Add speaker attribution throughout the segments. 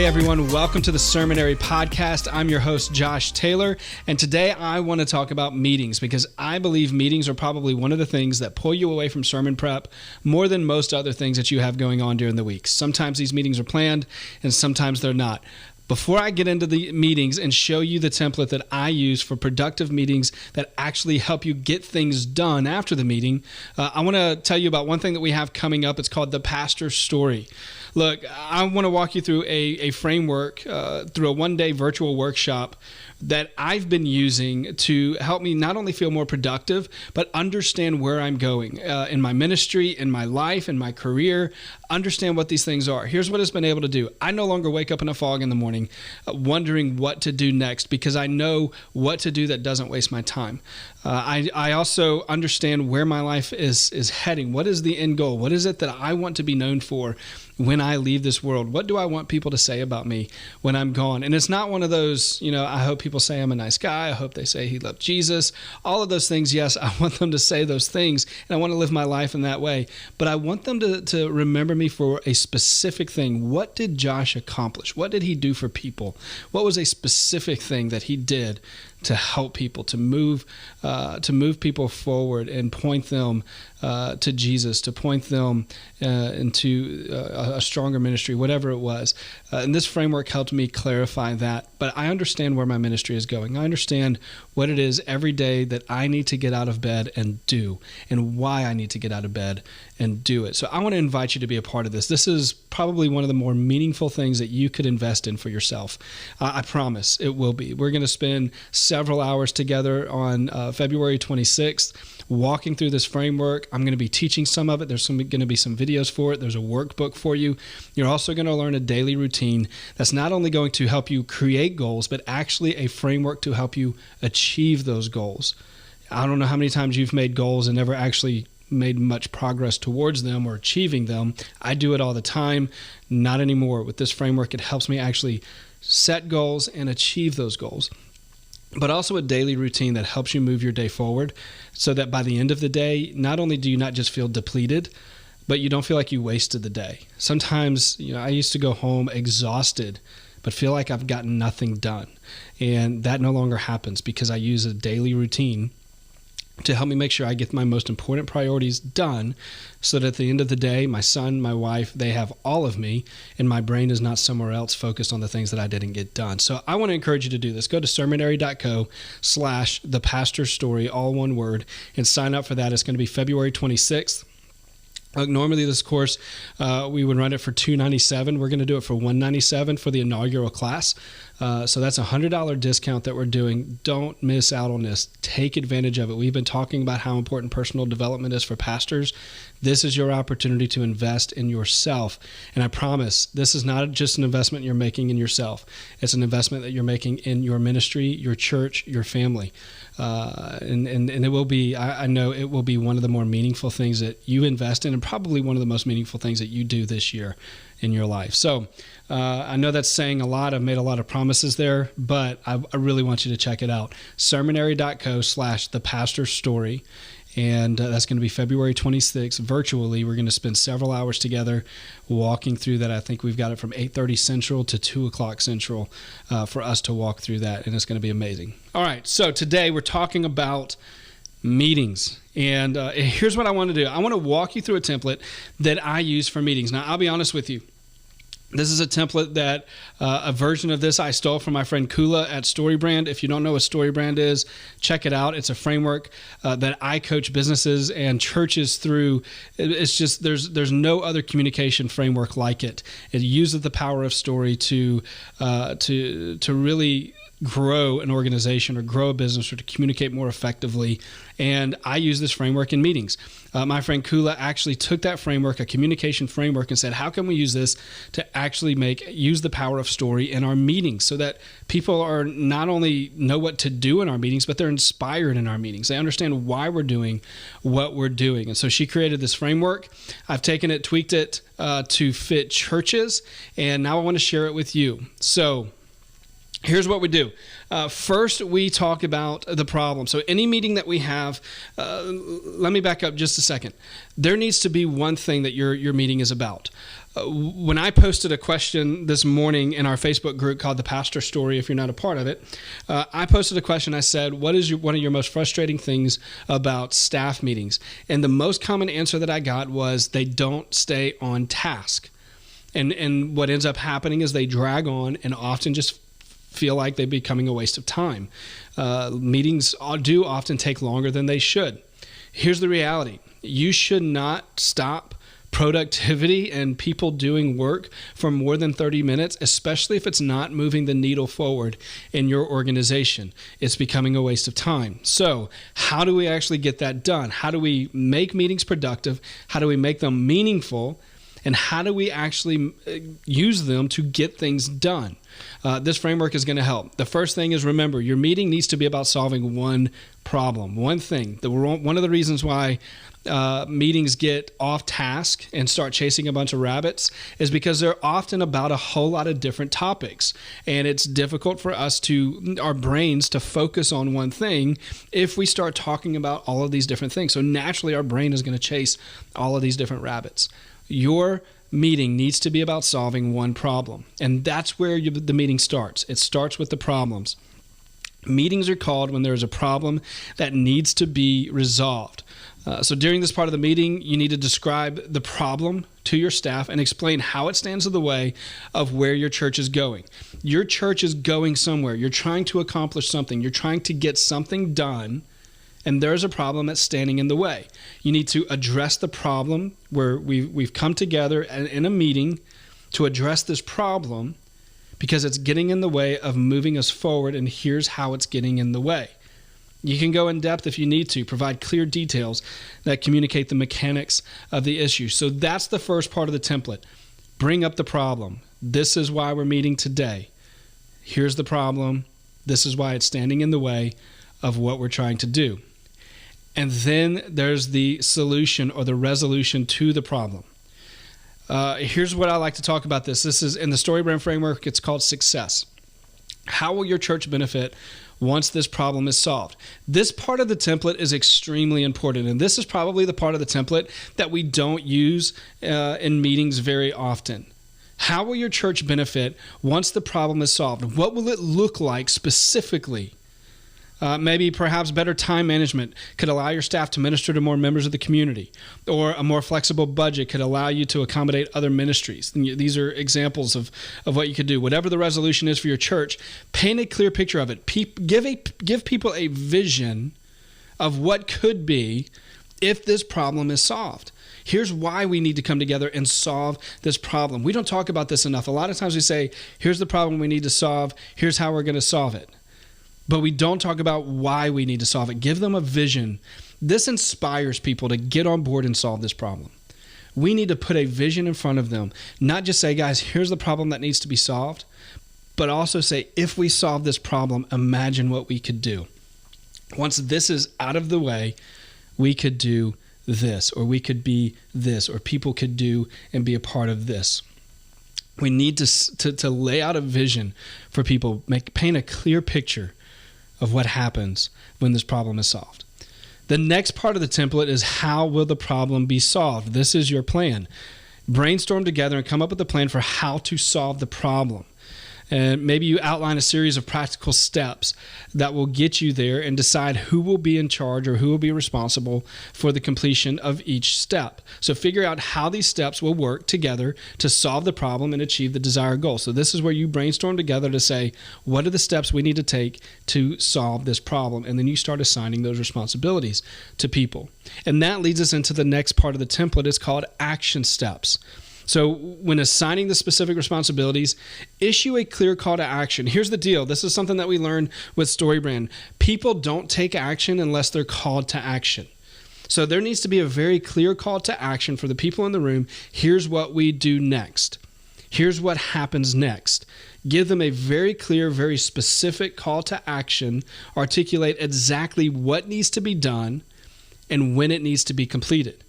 Speaker 1: Hey everyone, welcome to the Sermonary podcast. I'm your host, Josh Taylor, and today I want to talk about meetings because I believe meetings are probably one of the things that pull you away from sermon prep more than most other things that you have going on during the week. Sometimes these meetings are planned and sometimes they're not. Before I get into the meetings and show you the template that I use for productive meetings that actually help you get things done after the meeting, I want to tell you about one thing that we have coming up. It's called the Pastor Story. Look, I want to walk you through a framework, through a one-day virtual workshop that I've been using to help me not only feel more productive, but understand where I'm going in my ministry, in my life, in my career, understand what these things are. Here's what it's been able to do. I no longer wake up in a fog in the morning wondering what to do next because I know what to do that doesn't waste my time. I also understand where my life is heading. What is the end goal? What is it that I want to be known for when I leave this world? What do I want people to say about me when I'm gone? And it's not one of those, I hope people say I'm a nice guy. I hope they say he loved Jesus. All of those things, yes, I want them to say those things, and I want to live my life in that way. But I want them to remember me for a specific thing. What did Josh accomplish? What did he do for people? What was a specific thing that he did to help people, to move people forward and point them to Jesus, to point them into a stronger ministry, whatever it was. And this framework helped me clarify that. But I understand where my ministry is going. I understand what it is every day that I need to get out of bed and do, and why I need to get out of bed and do it. So I want to invite you to be a part of this. This is probably one of the more meaningful things that you could invest in for yourself. I promise it will be. We're going to spend several hours together on February 26th walking through this framework. I'm going to be teaching some of it. There's going to be some videos for it. There's a workbook for you. You're also going to learn a daily routine that's not only going to help you create goals, but actually a framework to help you achieve those goals. I don't know how many times you've made goals and never actually made much progress towards them or achieving them. I do it all the time. Not anymore. With this framework, it helps me actually set goals and achieve those goals. But also a daily routine that helps you move your day forward so that by the end of the day, not only do you not just feel depleted, but you don't feel like you wasted the day. Sometimes, I used to go home exhausted, but feel like I've gotten nothing done. And that no longer happens because I use a daily routine to help me make sure I get my most important priorities done so that at the end of the day, my son, my wife, they have all of me and my brain is not somewhere else focused on the things that I didn't get done. So I want to encourage you to do this. Go to sermonary.co/thepastorstory, all one word, and sign up for that. It's going to be February 26th. Normally this course, we would run it for $297. We're going to do it for $197 for the inaugural class. So that's a $100 discount that we're doing. Don't miss out on this. Take advantage of it. We've been talking about how important personal development is for pastors. This is your opportunity to invest in yourself. And I promise this is not just an investment you're making in yourself. It's an investment that you're making in your ministry, your church, your family. And it will be, I know it will be one of the more meaningful things that you invest in and probably one of the most meaningful things that you do this year in your life. So I know that's saying a lot. I've made a lot of promises there, but I really want you to check it out. sermonary.co/thepastorstory. And that's going to be February 26th virtually. We're going to spend several hours together walking through that. I think we've got it from 8:30 Central to 2 o'clock Central for us to walk through that, and it's going to be amazing. All right, so today we're talking about meetings. And here's what I want to do. I want to walk you through a template that I use for meetings. Now, I'll be honest with you. This is a template that a version of this I stole from my friend Kula at StoryBrand. If you don't know what StoryBrand is, check it out. It's a framework that I coach businesses and churches through. It's just there's no other communication framework like it. It uses the power of story to really grow an organization or grow a business or to communicate more effectively. And I use this framework in meetings. My friend Kula actually took that framework, a communication framework, and said, how can we use this to actually use the power of story in our meetings so that people are not only know what to do in our meetings, but they're inspired in our meetings. They understand why we're doing what we're doing. And so she created this framework. I've taken it, tweaked it to fit churches, and now I want to share it with you. So Here's what we do. First, we talk about the problem. So any meeting that we have, let me back up just a second. There needs to be one thing that your meeting is about. When I posted a question this morning in our Facebook group called The Pastor Story, if you're not a part of it, I posted a question. I said, what is one of your most frustrating things about staff meetings? And the most common answer that I got was they don't stay on task. And what ends up happening is they drag on and often just feel like they're becoming a waste of time. Meetings do often take longer than they should. Here's the reality. You should not stop productivity and people doing work for more than 30 minutes, especially if it's not moving the needle forward in your organization. It's becoming a waste of time. So how do we actually get that done? How do we make meetings productive? How do we make them meaningful? And how do we actually use them to get things done? This framework is going to help. The first thing is, remember, your meeting needs to be about solving one problem, one thing. One of the reasons why meetings get off task and start chasing a bunch of rabbits is because they're often about a whole lot of different topics. And it's difficult for our brains to focus on one thing if we start talking about all of these different things. So naturally, our brain is going to chase all of these different rabbits. Your meeting needs to be about solving one problem. And that's where the meeting starts. It starts with the problems. Meetings are called when there is a problem that needs to be resolved. So during this part of the meeting, you need to describe the problem to your staff and explain how it stands in the way of where your church is going. Your church is going somewhere. You're trying to accomplish something. You're trying to get something done, and there's a problem that's standing in the way. You need to address the problem where we've come together in a meeting to address this problem because it's getting in the way of moving us forward, and here's how it's getting in the way. You can go in depth if you need to, provide clear details that communicate the mechanics of the issue. So that's the first part of the template. Bring up the problem. This is why we're meeting today. Here's the problem. This is why it's standing in the way of what we're trying to do. And then there's the solution or the resolution to the problem. Here's what I like to talk about this. This is in the StoryBrand framework. It's called success. How will your church benefit once this problem is solved? This part of the template is extremely important, and this is probably the part of the template that we don't use in meetings very often. How will your church benefit once the problem is solved? What will it look like specifically? Maybe perhaps better time management could allow your staff to minister to more members of the community, or a more flexible budget could allow you to accommodate other ministries. These are examples of what you could do. Whatever the resolution is for your church, paint a clear picture of it. Give people a vision of what could be if this problem is solved. Here's why we need to come together and solve this problem. We don't talk about this enough. A lot of times we say, here's the problem we need to solve. Here's how we're going to solve it. But we don't talk about why we need to solve it. Give them a vision. This inspires people to get on board and solve this problem. We need to put a vision in front of them. Not just say, guys, here's the problem that needs to be solved, but also say, if we solve this problem, imagine what we could do. Once this is out of the way, we could do this, or we could be this, or people could do and be a part of this. We need to lay out a vision for people, paint a clear picture of what happens when this problem is solved. The next part of the template is, how will the problem be solved? This is your plan. Brainstorm together and come up with a plan for how to solve the problem. And maybe you outline a series of practical steps that will get you there, and decide who will be in charge or who will be responsible for the completion of each step. So figure out how these steps will work together to solve the problem and achieve the desired goal. So this is where you brainstorm together to say, what are the steps we need to take to solve this problem? And then you start assigning those responsibilities to people. And that leads us into the next part of the template. It's called action steps. So when assigning the specific responsibilities, issue a clear call to action. Here's the deal. This is something that we learned with StoryBrand. People don't take action unless they're called to action. So there needs to be a very clear call to action for the people in the room. Here's what we do next. Here's what happens next. Give them a very clear, very specific call to action. Articulate exactly what needs to be done and when it needs to be completed.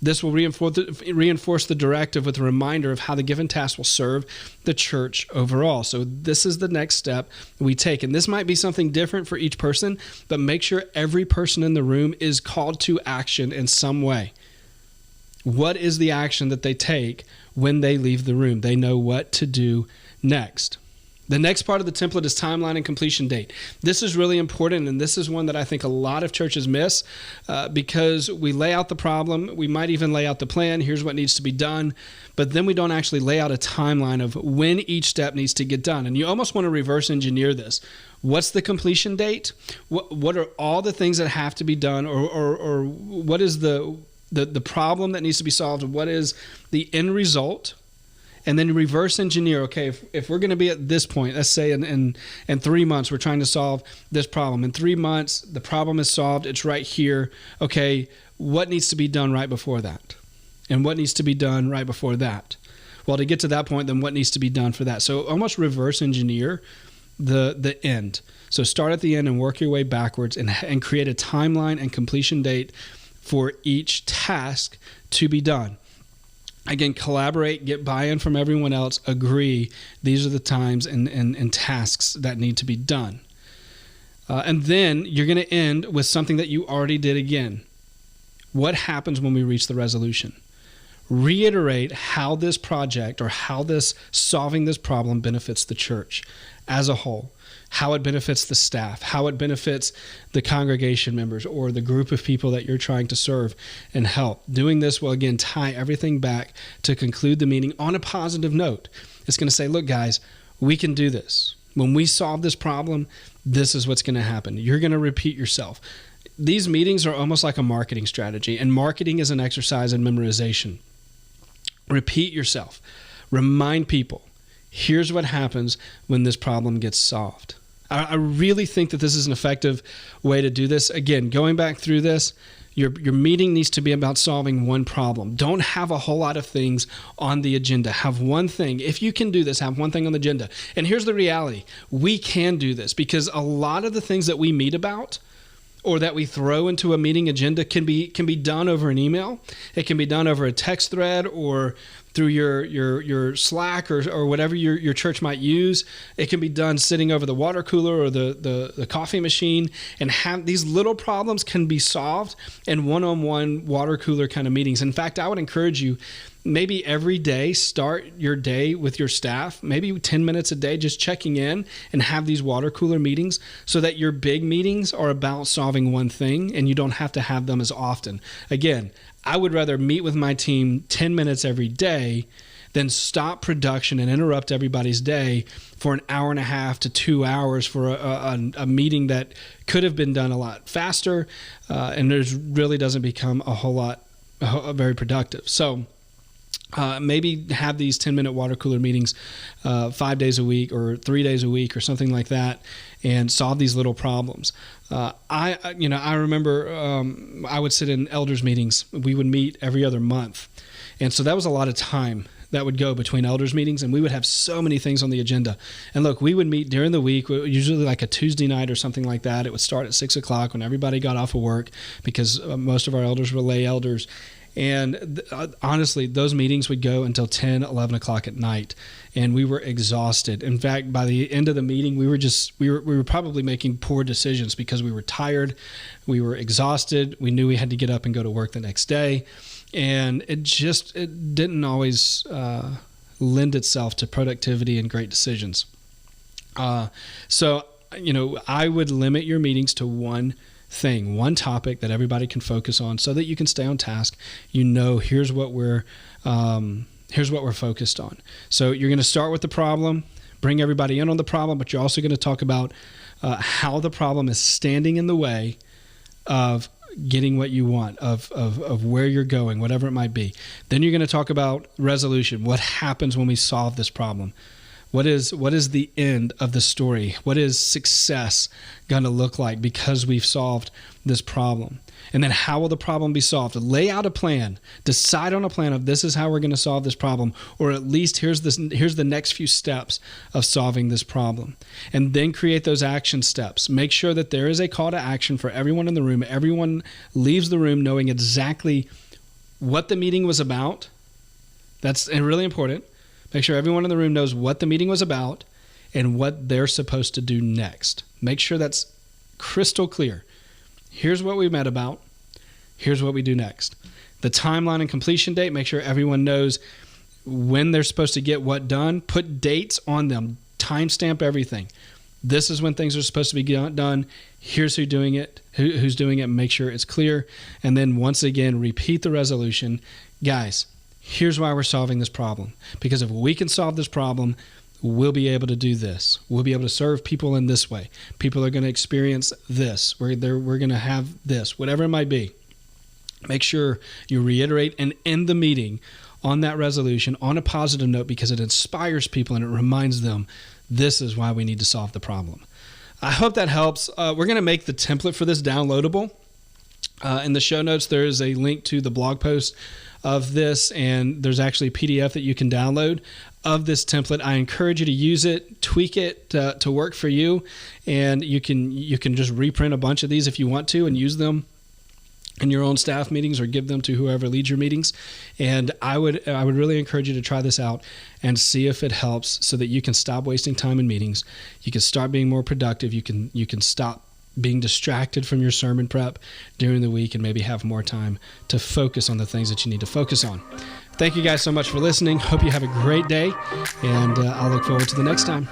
Speaker 1: This will reinforce the directive with a reminder of how the given task will serve the church overall. So this is the next step we take. And this might be something different for each person, but make sure every person in the room is called to action in some way. What is the action that they take when they leave the room? They know what to do next. The next part of the template is timeline and completion date. This is really important, and this is one that I think a lot of churches miss because we lay out the problem. We might even lay out the plan. Here's what needs to be done. But then we don't actually lay out a timeline of when each step needs to get done. And you almost want to reverse engineer this. What's the completion date? What are all the things that have to be done, or what is the problem that needs to be solved? What is the end result? And then reverse engineer, okay, if we're going to be at this point, let's say in 3 months, we're trying to solve this problem. In 3 months, the problem is solved. It's right here. Okay, what needs to be done right before that? And what needs to be done right before that? Well, to get to that point, then what needs to be done for that? So almost reverse engineer the end. So start at the end and work your way backwards and create a timeline and completion date for each task to be done. Again, collaborate, get buy-in from everyone else, agree. These are the times and tasks that need to be done. And then you're going to end with something that you already did again. What happens when we reach the resolution? Reiterate how this project or how this solving this problem benefits the church as a whole, how it benefits the staff, how it benefits the congregation members or the group of people that you're trying to serve and help. Doing this will, again, tie everything back to conclude the meeting on a positive note. It's going to say, look, guys, we can do this. When we solve this problem, this is what's going to happen. You're going to repeat yourself. These meetings are almost like a marketing strategy, and marketing is an exercise in memorization. Repeat yourself. Remind people, here's what happens when this problem gets solved. I really think that this is an effective way to do this. Again, going back through this, your meeting needs to be about solving one problem. Don't have a whole lot of things on the agenda. Have one thing. If you can do this, have one thing on the agenda. And here's the reality. We can do this because a lot of the things that we meet about or that we throw into a meeting agenda can be done over an email. It can be done over a text thread or through your Slack or whatever your church might use. It can be done sitting over the water cooler or the coffee machine, and have these little problems can be solved in one-on-one water cooler kind of meetings. In fact, I would encourage you, maybe every day, start your day with your staff, maybe 10 minutes a day, just checking in and have these water cooler meetings so that your big meetings are about solving one thing and you don't have to have them as often. Again, I would rather meet with my team 10 minutes every day than stop production and interrupt everybody's day for an hour and a half to 2 hours for a meeting that could have been done a lot faster and it really doesn't become a whole lot very productive. So maybe have these 10-minute water cooler meetings 5 days a week or 3 days a week or something like that, and solve these little problems. I remember I would sit in elders meetings. We would meet every other month, and so that was a lot of time that would go between elders meetings, and we would have so many things on the agenda. And look, we would meet during the week, usually like a Tuesday night or something like that. It would start at 6 o'clock when everybody got off of work because most of our elders were lay elders. And honestly, those meetings would go until 10, 11 o'clock at night, and we were exhausted. In fact, by the end of the meeting, we were probably making poor decisions because we were tired, we were exhausted, we knew we had to get up and go to work the next day, and it didn't always lend itself to productivity and great decisions. So I would limit your meetings to one topic that everybody can focus on so that you can stay on task. Here's what we're focused on. So you're going to start with the problem, bring everybody in on the problem, but you're also going to talk about how the problem is standing in the way of getting what you want, of where you're going, whatever it might be. Then you're going to talk about resolution. What happens when we solve this problem? What is the end of the story? What is success going to look like because we've solved this problem? And then how will the problem be solved? Lay out a plan. Decide on a plan of this is how we're going to solve this problem, or at least here's the next few steps of solving this problem. And then create those action steps. Make sure that there is a call to action for everyone in the room. Everyone leaves the room knowing exactly what the meeting was about. That's really important. Make sure everyone in the room knows what the meeting was about and what they're supposed to do next. Make sure that's crystal clear. Here's what we met about. Here's what we do next. The timeline and completion date, make sure everyone knows when they're supposed to get what done. Put dates on them. Timestamp everything. This is when things are supposed to be done. Here's who's doing it. Make sure it's clear. And then once again, repeat the resolution. Guys, here's why we're solving this problem. Because if we can solve this problem, we'll be able to do this. We'll be able to serve people in this way. People are going to experience this. We're going to have this, whatever it might be. Make sure you reiterate and end the meeting on that resolution on a positive note, because it inspires people and it reminds them this is why we need to solve the problem. I hope that helps. We're going to make the template for this downloadable. In the show notes, there is a link to the blog post of this, and there's actually a PDF that you can download of this template. I encourage you to use it, tweak it to work for you, and you can just reprint a bunch of these if you want to and use them in your own staff meetings or give them to whoever leads your meetings. And I would really encourage you to try this out and see if it helps, so that you can stop wasting time in meetings. You can start being more productive. You can stop being distracted from your sermon prep during the week and maybe have more time to focus on the things that you need to focus on. Thank you guys so much for listening. Hope you have a great day, and I'll look forward to the next time.